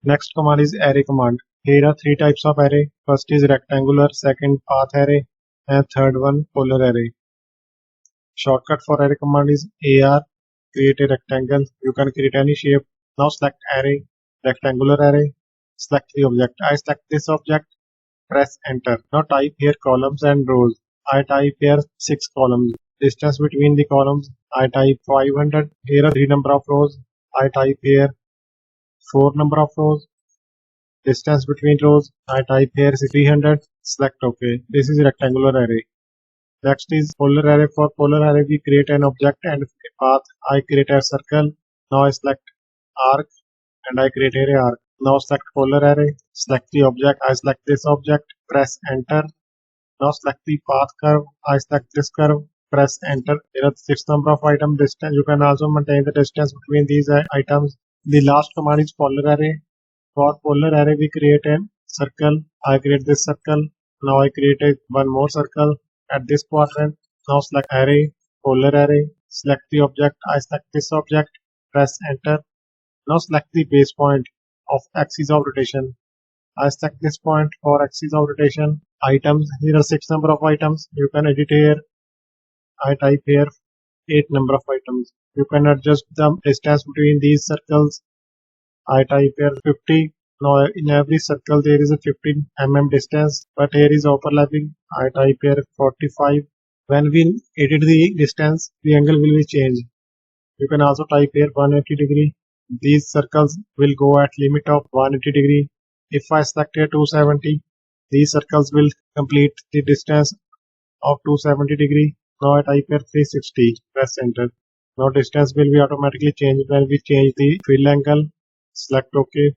Next command is array command. Here are three types of array. First is rectangular, second path array, and third one polar array. Shortcut for array command is AR. Create a rectangle. You can create any shape. Now select array, rectangular array. Select the object. I select this object. Press enter. Now type here columns and rows. I type here 6 columns. Distance between the columns. I type 500. Here are 3 number of rows. I type here 4 number of rows. Distance between rows. I type here 300. Select OK. This is rectangular array. Next is polar array. For polar array, we create an object and a path. I create a circle. Now I select arc and I create an arc. Now select polar array. Select the object. I select this object. Press enter. Now select the path curve. I select this curve. Press enter. There are 6 number of item distance. You can also maintain the distance between these items. The last command is polar array. For polar array, we create a circle. I create this circle. Now I create one more circle at this quadrant. Now select array, polar array. Select the object. I select this object. Press enter. Now select the base point of axis of rotation. I select this point for axis of rotation. Items. Here are 6 number of items. You can edit here. I type here 8 number of items. You can adjust the distance between these circles. I type here 50. Now in every circle there is a 15 mm distance, but here is overlapping. I type here 45. When we edit the distance, the angle will be changed. You can also type here 180 degree. These circles will go at limit of 180 degree. If I select here 270, these circles will complete the distance of 270 degree. Now I type here 360. Press enter. Now distance will be automatically changed when we change the fill angle. Select OK.